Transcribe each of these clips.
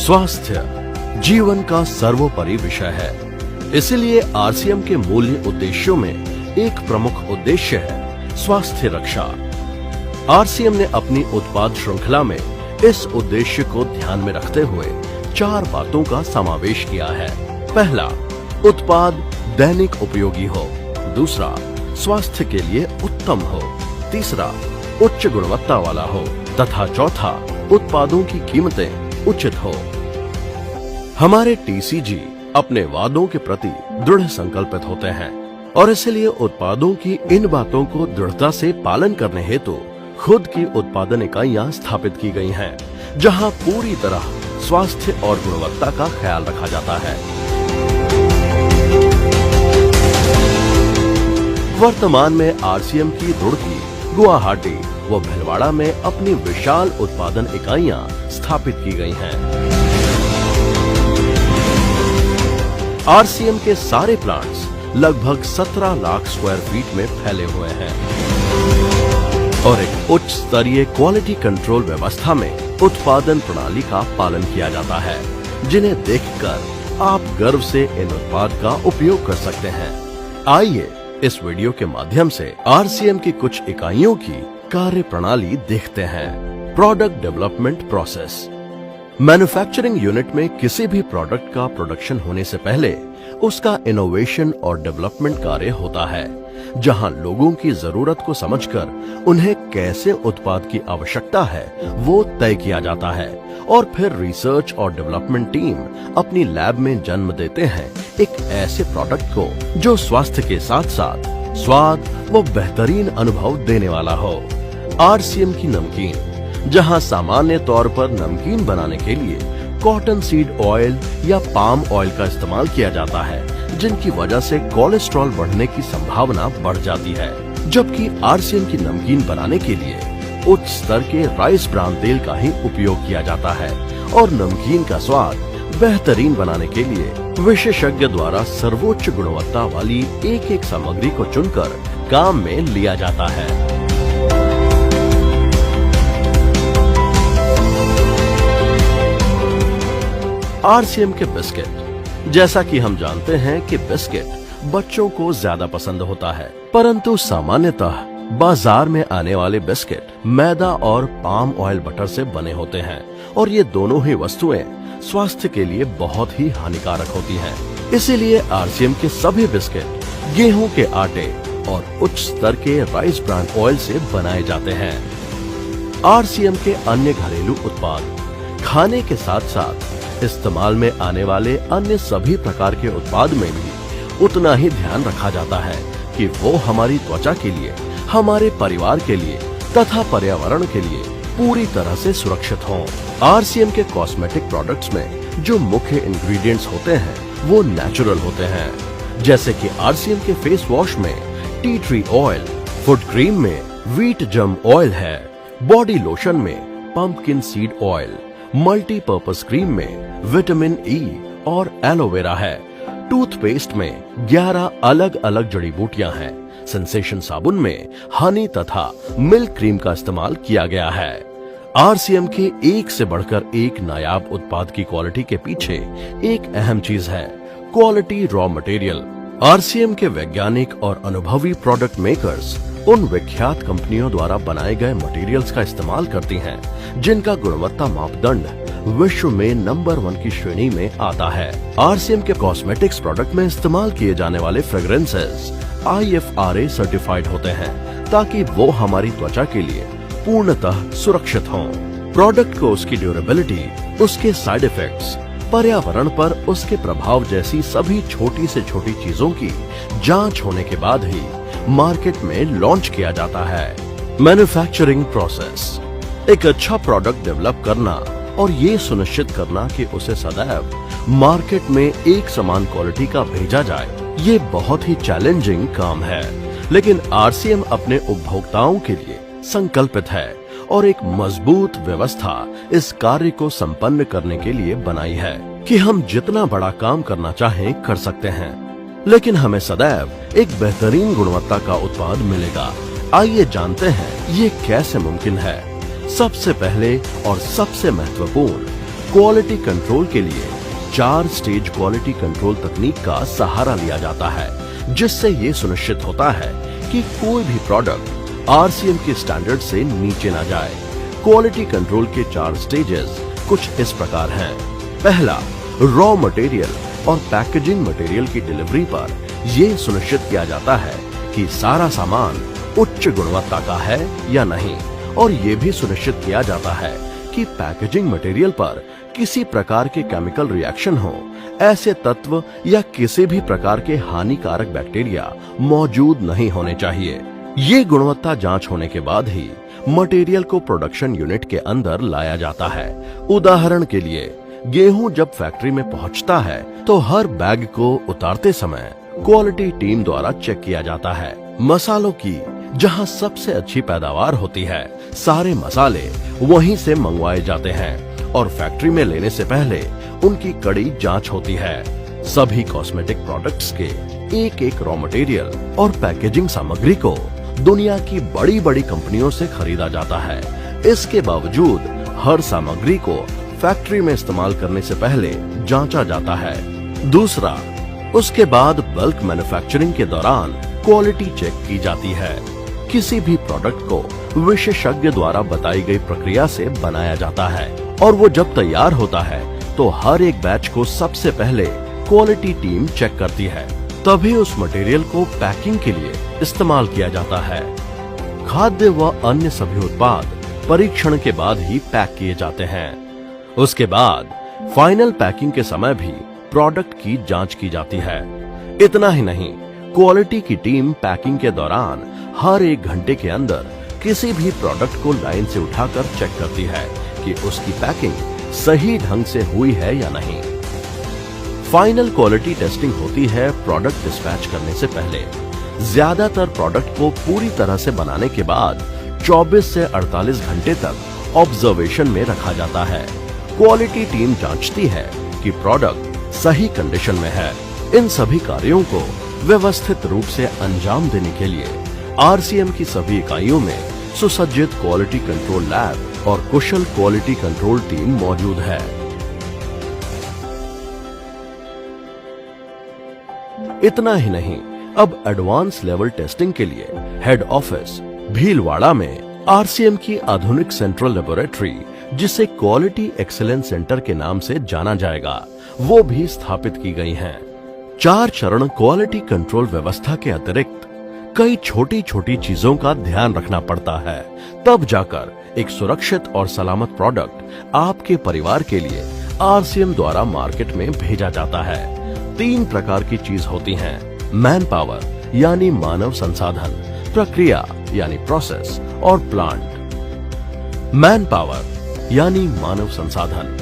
स्वास्थ्य जीवन का सर्वोपरि विषय है, इसलिए आरसीएम के मूल्य उद्देश्यों में एक प्रमुख उद्देश्य है स्वास्थ्य रक्षा। आरसीएम ने अपनी उत्पाद श्रृंखला में इस उद्देश्य को ध्यान में रखते हुए 4 बातों का समावेश किया है। पहला, उत्पाद दैनिक उपयोगी हो। दूसरा, स्वास्थ्य के लिए उत्तम हो। तीसरा, उच्च गुणवत्ता वाला हो तथा चौथा, उत्पादों की कीमतें उचित हो। हमारे टीसीजी अपने वादों के प्रति दृढ़ संकल्पित होते हैं और इसलिए उत्पादों की इन बातों को दृढ़ता से पालन करने हेतु खुद की उत्पादन इकाइयां स्थापित की गई हैं, जहां पूरी तरह स्वास्थ्य और गुणवत्ता का ख्याल रखा जाता है। वर्तमान में आरसीएम की रुड़की, गुवाहाटी व भीलवाड़ा में अपनी विशाल उत्पादन इकाइयां स्थापित की गई हैं। आरसीएम के सारे प्लांट्स लगभग 17 लाख स्क्वायर फीट में फैले हुए हैं और एक उच्च स्तरीय क्वालिटी कंट्रोल व्यवस्था में उत्पादन प्रणाली का पालन किया जाता है, जिन्हें देखकर आप गर्व से इन उत्पाद का उपयोग कर सकते हैं। आइए इस वीडियो के माध्यम से आरसीएम की कुछ इकाइयों की कार्य प्रणाली देखते हैं। Product development process. Manufacturing unit में किसी भी प्रोडक्ट का प्रोडक्शन होने से पहले उसका इनोवेशन और डेवलपमेंट कार्य होता है, जहां लोगों की जरूरत को समझकर उन्हें कैसे उत्पाद की आवश्यकता है वो तय किया जाता है और फिर रिसर्च और डेवलपमेंट टीम अपनी लैब में जन्म देते हैं एक ऐसे प्रोडक्ट को जो स्वास्थ्य के साथ साथ स्वाद व बेहतरीन अनुभव देने वाला हो। आरसीएम की नमकीन, जहां सामान्य तौर पर नमकीन बनाने के लिए कॉटन सीड ऑयल या पाम ऑयल का इस्तेमाल किया जाता है, जिनकी वजह से कोलेस्ट्रॉल बढ़ने की संभावना बढ़ जाती है, जबकि आरसीएम की नमकीन बनाने के लिए उच्च स्तर के राइस ब्रान तेल का ही उपयोग किया जाता है और नमकीन का स्वाद बेहतरीन बनाने के लिए विशेषज्ञ द्वारा सर्वोच्च गुणवत्ता वाली एक सामग्री को चुनकर काम में लिया जाता है। आरसीएम के बिस्किट। जैसा कि हम जानते हैं कि बिस्किट बच्चों को ज्यादा पसंद होता है, परंतु सामान्यतः बाजार में आने वाले बिस्किट मैदा और पाम ऑयल बटर से बने होते हैं और ये दोनों ही वस्तुएं स्वास्थ्य के लिए बहुत ही हानिकारक होती हैं। इसीलिए आरसीएम के सभी बिस्किट गेहूं के आटे और उच्च स्तर के राइस ब्रान ऑयल से बनाए जाते हैं। आरसीएम के अन्य घरेलू उत्पाद। खाने के साथ साथ इस्तेमाल में आने वाले अन्य सभी प्रकार के उत्पाद में भी उतना ही ध्यान रखा जाता है कि वो हमारी त्वचा के लिए, हमारे परिवार के लिए तथा पर्यावरण के लिए पूरी तरह से सुरक्षित हों। आरसीएम के कॉस्मेटिक प्रोडक्ट्स में जो मुख्य इंग्रेडिएंट्स होते हैं वो नेचुरल होते हैं, जैसे कि आरसीएम के फेस वॉश में tea tree oil, foot cream में व्हीट जम ऑयल है, बॉडी लोशन में pumpkin seed oil, multipurpose cream में विटामिन ई और एलोवेरा है, टूथपेस्ट में 11 अलग अलग जड़ी बूटियां हैं, सेंसेशन साबुन में हनी तथा मिल्क क्रीम का इस्तेमाल किया गया है। आरसीएम के एक से बढ़कर एक नायाब उत्पाद की क्वालिटी के पीछे एक अहम चीज है, क्वालिटी रॉ मटेरियल। आरसीएम के वैज्ञानिक और अनुभवी प्रोडक्ट मेकर्स उन विख्यात कंपनियों द्वारा बनाए गए मटेरियल्स का इस्तेमाल करती हैं, जिनका गुणवत्ता मापदंड विश्व में नंबर 1 की श्रेणी में आता है। आरसीएम के कॉस्मेटिक्स प्रोडक्ट में इस्तेमाल किए जाने वाले फ्रेग्रेंसेस IFRA सर्टिफाइड होते हैं, ताकि वो हमारी त्वचा के लिए पूर्णतः सुरक्षित हों। प्रोडक्ट को उसकी ड्यूरेबिलिटी, उसके साइड इफेक्ट्स, पर्यावरण पर उसके प्रभाव जैसी सभी छोटी से छोटी चीजों की जांच होने के बाद ही मार्केट में लॉन्च किया जाता है। Manufacturing process. एक अच्छा प्रोडक्ट डेवलप करना और ये सुनिश्चित करना कि उसे सदैव मार्केट में एक समान क्वालिटी का भेजा जाए, ये बहुत ही चैलेंजिंग काम है, लेकिन आरसीएम अपने उपभोक्ताओं के लिए संकल्पित है और एक मजबूत व्यवस्था इस कार्य को संपन्न करने के लिए बनाई है कि हम जितना बड़ा काम करना चाहें कर सकते हैं, लेकिन हमें सदैव एक बेहतरीन गुणवत्ता का उत्पाद मिलेगा। आइए जानते हैं ये कैसे मुमकिन है। सबसे पहले और सबसे महत्वपूर्ण, क्वालिटी कंट्रोल के लिए 4 स्टेज क्वालिटी कंट्रोल तकनीक का सहारा लिया जाता है, जिससे ये सुनिश्चित होता है कि कोई भी प्रोडक्ट आरसीएम के स्टैंडर्ड से नीचे ना जाए। क्वालिटी कंट्रोल के 4 स्टेजेस कुछ इस प्रकार हैं। पहला, रॉ मटेरियल और पैकेजिंग मटेरियल की डिलीवरी पर यह सुनिश्चित किया जाता है कि सारा सामान उच्च गुणवत्ता का है या नहीं, और यह भी सुनिश्चित किया जाता है कि पैकेजिंग मटेरियल पर किसी प्रकार के केमिकल रिएक्शन हो, ऐसे तत्व या किसी भी प्रकार के हानिकारक बैक्टीरिया मौजूद नहीं होने चाहिए। ये गुणवत्ता जांच होने के बाद ही मटेरियल को प्रोडक्शन यूनिट के अंदर लाया जाता है। उदाहरण के लिए, गेहूं जब फैक्ट्री में पहुंचता है तो हर बैग को उतारते समय क्वालिटी टीम द्वारा चेक किया जाता है। मसालों की जहां सबसे अच्छी पैदावार होती है, सारे मसाले वहीं से मंगवाए जाते हैं और फैक्ट्री में लेने से पहले उनकी कड़ी जांच होती है। सभी कॉस्मेटिक प्रोडक्ट्स के एक रॉ मटेरियल और पैकेजिंग सामग्री को दुनिया की बड़ी बड़ी कंपनियों से खरीदा जाता है। इसके बावजूद हर सामग्री को फैक्ट्री में इस्तेमाल करने से पहले जांचा जाता है। दूसरा, उसके बाद बल्क मैन्युफैक्चरिंग के दौरान क्वालिटी चेक की जाती है। किसी भी प्रोडक्ट को विशेषज्ञ द्वारा बताई गई प्रक्रिया से बनाया जाता है और वो जब तैयार होता है तो हर एक बैच को सबसे पहले क्वालिटी टीम चेक करती है, तभी उस मटेरियल को पैकिंग के लिए इस्तेमाल किया जाता है। खाद्य व अन्य सभी उत्पाद परीक्षण के बाद ही पैक किए जाते हैं। उसके बाद फाइनल पैकिंग के समय भी प्रोडक्ट की जांच की जाती है। इतना ही नहीं, क्वालिटी की टीम पैकिंग के दौरान हर 1 घंटे के अंदर किसी भी प्रोडक्ट को लाइन से उठाकर चेक करती है कि उसकी पैकिंग सही ढंग से हुई है या नहीं। फाइनल क्वालिटी टेस्टिंग होती है प्रोडक्ट डिस्पैच करने से पहले। ज्यादातर प्रोडक्ट को पूरी तरह से बनाने के बाद 24 से 48 घंटे तक ऑब्जर्वेशन में रखा जाता है। क्वालिटी टीम जांचती है कि प्रोडक्ट सही कंडीशन में है। इन सभी कार्यों को व्यवस्थित रूप से अंजाम देने के लिए आरसीएम की सभी इकाइयों में सुसज्जित क्वालिटी कंट्रोल लैब और कुशल क्वालिटी कंट्रोल टीम मौजूद है। इतना ही नहीं, अब एडवांस लेवल टेस्टिंग के लिए हेड ऑफिस भीलवाड़ा में आरसीएम की आधुनिक सेंट्रल लेबोरेटरी, जिसे क्वालिटी एक्सीलेंस सेंटर के नाम से जाना जाएगा, वो भी स्थापित की गई हैं। 4 चरण क्वालिटी कंट्रोल व्यवस्था के अतिरिक्त कई छोटी छोटी चीजों का ध्यान रखना पड़ता है, तब जाकर एक सुरक्षित और सलामत प्रोडक्ट आपके परिवार के लिए आरसीएम द्वारा मार्केट में भेजा जाता है। 3 प्रकार की चीज होती हैं: मैन पावर यानी मानव संसाधन, प्रक्रिया यानी प्रोसेस और प्लांट। मैन पावर यानी मानव संसाधन।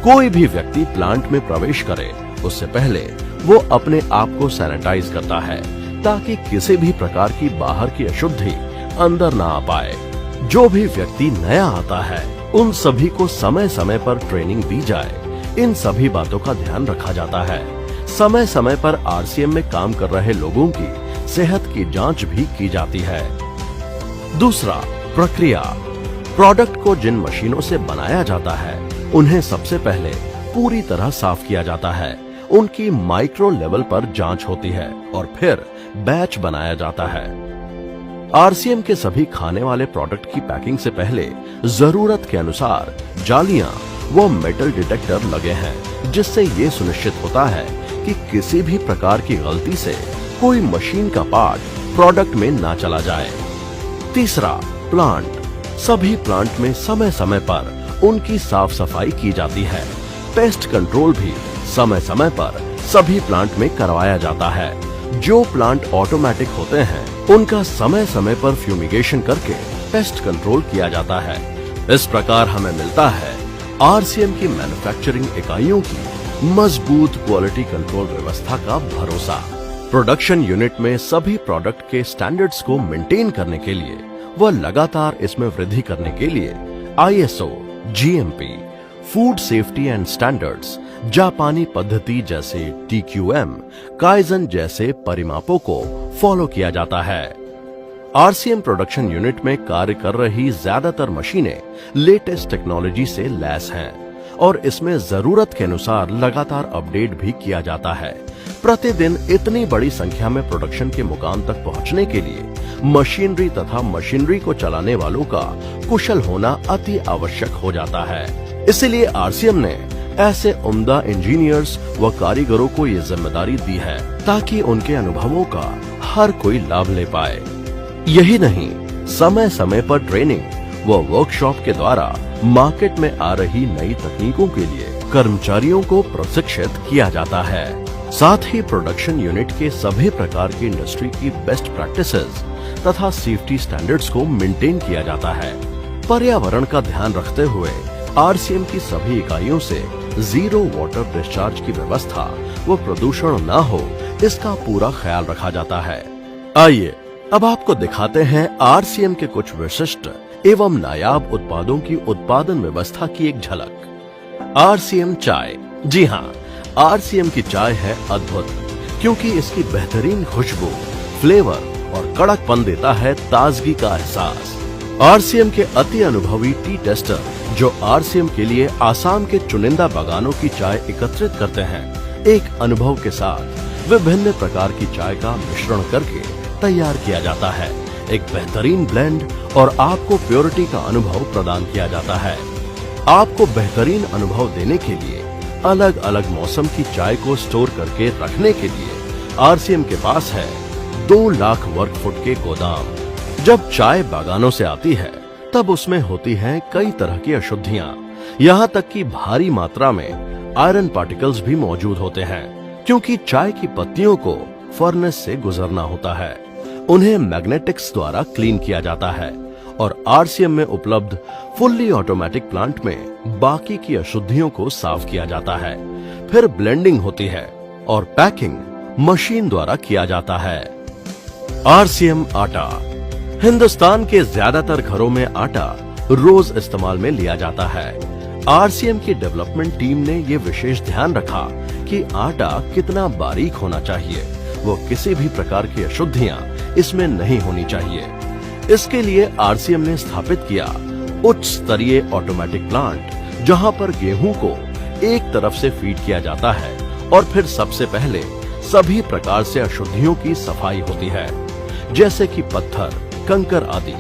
कोई भी व्यक्ति प्लांट में प्रवेश करे उससे पहले वो अपने आप को सैनिटाइज करता है, ताकि किसी भी प्रकार की बाहर की अशुद्धि अंदर ना आ पाए। जो भी व्यक्ति नया आता है उन सभी को समय समय पर ट्रेनिंग दी जाए। इन सभी बातों का ध्यान रखा जाता है। समय समय पर आरसीएम में काम कर रहे लोगों की सेहत की जांच भी की जाती है। दूसरा, प्रक्रिया। प्रोडक्ट को जिन मशीनों से बनाया जाता है उन्हें सबसे पहले पूरी तरह साफ किया जाता है। उनकी माइक्रो लेवल पर जांच होती है और फिर बैच बनाया जाता है। आरसीएम के सभी खाने वाले प्रोडक्ट की पैकिंग से पहले जरूरत के अनुसार जालियां व मेटल डिटेक्टर लगे हैं, जिससे ये सुनिश्चित होता है कि किसी भी प्रकार की गलती से कोई मशीन का पार्ट प्रोडक्ट में ना चला जाए। तीसरा, प्लांट। सभी प्लांट में समय समय पर उनकी साफ सफाई की जाती है। पेस्ट कंट्रोल भी समय समय पर सभी प्लांट में करवाया जाता है। जो प्लांट ऑटोमेटिक होते हैं उनका समय समय पर फ्यूमिगेशन करके पेस्ट कंट्रोल किया जाता है। इस प्रकार हमें मिलता है आरसीएम की मैन्युफैक्चरिंग इकाइयों की मजबूत क्वालिटी कंट्रोल व्यवस्था का भरोसा। प्रोडक्शन यूनिट में सभी प्रोडक्ट के स्टैंडर्ड्स को मेंटेन करने के लिए व लगातार इसमें वृद्धि करने के लिए ISO, GMP, food safety and standards, जापानी पद्धति जैसे टीक्यूएम, काइजन जैसे परिमापों को फॉलो किया जाता है। आरसीएम प्रोडक्शन यूनिट में कार्य कर रही ज्यादातर मशीनें लेटेस्ट टेक्नोलॉजी से लैस हैं और इसमें जरूरत के अनुसार लगातार अपडेट भी किया जाता है। प्रतिदिन इतनी बड़ी संख्या में प्रोडक्शन के मुकाम तक पहुंचने के लिए मशीनरी तथा मशीनरी को चलाने वालों का कुशल होना अति आवश्यक हो जाता है। इसलिए आरसीएम ने ऐसे उम्दा इंजीनियर्स व कारीगरों को ये जिम्मेदारी दी है ताकि उनके अनुभवों का हर कोई लाभ ले पाए। यही नहीं, समय समय पर ट्रेनिंग व वर्कशॉप के द्वारा मार्केट में आ रही नई तकनीकों के लिए कर्मचारियों को प्रशिक्षित किया जाता है। साथ ही प्रोडक्शन यूनिट के सभी प्रकार की इंडस्ट्री की बेस्ट प्रैक्टिसेस तथा सेफ्टी स्टैंडर्ड्स को मेंटेन किया जाता है। पर्यावरण का ध्यान रखते हुए आरसीएम की सभी इकाइयों से जीरो वाटर डिस्चार्ज की व्यवस्था व प्रदूषण न हो, इसका पूरा ख्याल रखा जाता है। आइए अब आपको दिखाते हैं आरसीएम के कुछ विशिष्ट एवं नायाब उत्पादों की उत्पादन व्यवस्था की एक झलक। आरसीएम चाय। जी हाँ, आरसीएम की चाय है अद्भुत, क्योंकि इसकी बेहतरीन खुशबू, फ्लेवर और कड़कपन देता है ताजगी का एहसास। आरसीएम के अति अनुभवी टी टेस्टर जो आरसीएम के लिए आसाम के चुनिंदा बागानों की चाय एकत्रित करते हैं, एक अनुभव के साथ विभिन्न प्रकार की चाय का मिश्रण करके तैयार किया जाता है। एक बेहतरीन ब्लेंड और आपको प्योरिटी का अनुभव प्रदान किया जाता है। आपको बेहतरीन अनुभव देने के लिए अलग अलग मौसम की चाय को स्टोर करके रखने के लिए आरसीएम के पास है 2 लाख वर्ग फुट के गोदाम। जब चाय बागानों से आती है तब उसमें होती हैं कई तरह की अशुद्धियां, यहाँ तक कि भारी मात्रा में आयरन पार्टिकल्स भी मौजूद होते हैं, क्योंकि चाय की पत्तियों को फर्नेस से गुजरना होता है। उन्हें मैग्नेटिक्स द्वारा क्लीन किया जाता है और आरसीएम में उपलब्ध फुल्ली ऑटोमेटिक प्लांट में बाकी की अशुद्धियों को साफ किया जाता है। फिर ब्लेंडिंग होती है और पैकिंग मशीन द्वारा किया जाता है। आरसीएम आटा। हिंदुस्तान के ज्यादातर घरों में आटा रोज इस्तेमाल में लिया जाता है। आरसीएम की डेवलपमेंट टीम ने ये विशेष ध्यान रखा कि आटा कितना बारीक होना चाहिए, वो किसी भी प्रकार की अशुद्धियां इसमें नहीं होनी चाहिए। इसके लिए आरसीएम ने स्थापित किया उच्च स्तरीय ऑटोमेटिक प्लांट, जहां पर गेहूं को एक तरफ से फीड किया जाता है और फिर सबसे पहले सभी प्रकार से अशुद्धियों की सफाई होती है, जैसे कि पत्थर, कंकर आदि।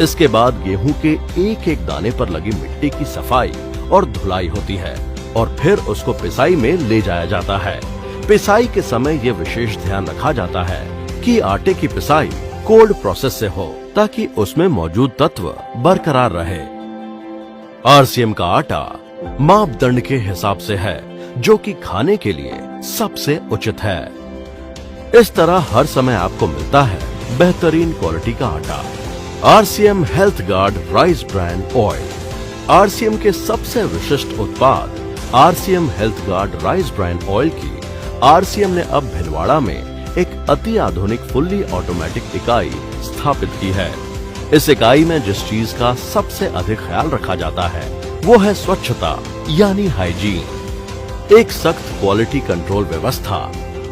इसके बाद गेहूं के एक एक दाने पर लगी मिट्टी की सफाई और धुलाई होती है और फिर उसको पिसाई में ले जाया जाता है। पिसाई के समय ये विशेष ध्यान रखा जाता है कि आटे की पिसाई कोल्ड प्रोसेस से हो, ताकि उसमें मौजूद तत्व बरकरार रहे। आरसीएम का आटा मापदंड के हिसाब से है, जो कि खाने के लिए सबसे उचित है। इस तरह हर समय आपको मिलता है बेहतरीन क्वालिटी का आटा। RCM health guard rice brand oil. RCM के सबसे विशिष्ट उत्पाद RCM health guard rice brand oil की आरसीएम ने अब भिलवाड़ा में एक अति आधुनिक फुल्ली ऑटोमेटिक इकाई स्थापित की है। इस इकाई में जिस चीज का सबसे अधिक ख्याल रखा जाता है वो है स्वच्छता, यानी हाइजीन। एक सख्त क्वालिटी कंट्रोल व्यवस्था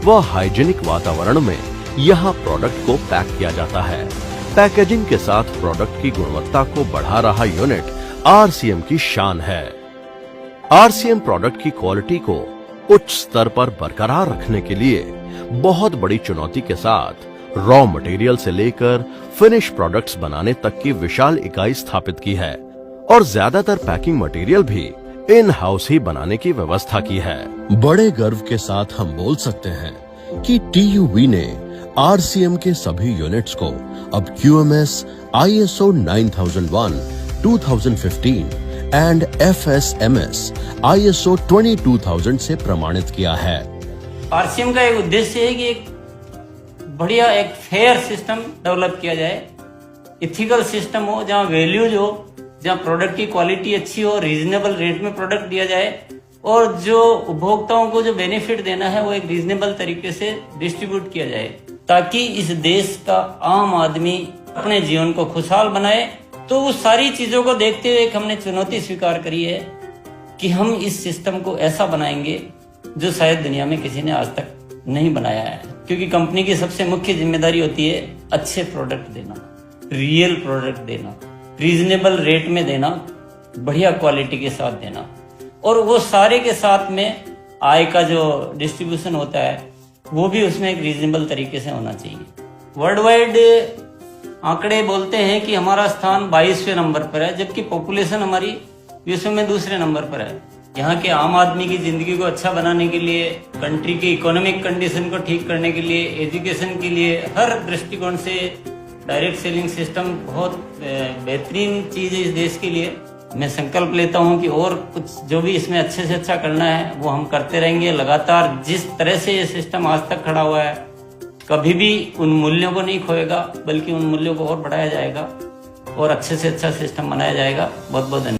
व हाइजीनिक वातावरण में यहाँ प्रोडक्ट को पैक किया जाता है। पैकेजिंग के साथ प्रोडक्ट की गुणवत्ता को बढ़ा रहा यूनिट आरसीएम की शान है। आरसीएम प्रोडक्ट की क्वालिटी को उच्च स्तर पर बरकरार रखने के लिए बहुत बड़ी चुनौती के साथ रॉ मटेरियल से लेकर फिनिश प्रोडक्ट्स बनाने तक की विशाल इकाई स्थापित की है और ज्यादातर पैकिंग मटेरियल भी इन हाउस ही बनाने की व्यवस्था की है। बड़े गर्व के साथ हम बोल सकते हैं कि टीयूवी ने आरसीएम के सभी यूनिट्स को अब क्यूएमएस, आईएसओ 9001, 2015 एंड एफएसएमएस आईएसओ 22000 से प्रमाणित किया है। आरसीएम का एक उद्देश्य है कि एक बढ़िया एक फेयर सिस्टम डेवलप किया जाए, इथिकल सिस्टम हो, जहाँ वैल्यूज हो, जहाँ प्रोडक्ट की क्वालिटी अच्छी हो, रीजनेबल रेट में प्रोडक्ट दिया जाए और जो उपभोक्ताओं को जो बेनिफिट देना है वो एक रीजनेबल तरीके से डिस्ट्रीब्यूट किया जाए, ताकि इस देश का आम आदमी अपने जीवन को खुशहाल बनाए। तो उस सारी चीजों को देखते हुए एक हमने चुनौती स्वीकार करी है कि हम इस सिस्टम को ऐसा बनाएंगे जो शायद दुनिया में किसी ने आज तक नहीं बनाया है, क्योंकि कंपनी की सबसे मुख्य जिम्मेदारी होती है अच्छे प्रोडक्ट देना, रियल प्रोडक्ट देना, रीजनेबल रेट में देना, बढ़िया क्वालिटी के साथ देना। और वो सारे के साथ में आय का जो डिस्ट्रीब्यूशन होता है वो भी उसमें एक रीजनेबल तरीके से होना चाहिए। वर्ल्ड वाइड आंकड़े बोलते हैं कि हमारा स्थान 22वें नंबर पर है, जबकि पॉपुलेशन हमारी विश्व में दूसरे नंबर पर है। यहाँ के आम आदमी की जिंदगी को अच्छा बनाने के लिए, कंट्री की इकोनॉमिक कंडीशन को ठीक करने के लिए, एजुकेशन के लिए, हर दृष्टिकोण से डायरेक्ट सेलिंग सिस्टम बहुत बेहतरीन चीज है इस देश के लिए। मैं संकल्प लेता हूं कि और कुछ जो भी इसमें अच्छे से अच्छा करना है वो हम करते रहेंगे लगातार। जिस तरह से ये सिस्टम आज तक खड़ा हुआ है कभी भी उन मूल्यों को नहीं खोएगा, बल्कि उन मूल्यों को और बढ़ाया जाएगा और अच्छे से अच्छा सिस्टम बनाया जाएगा। बहुत बहुत धन्यवाद।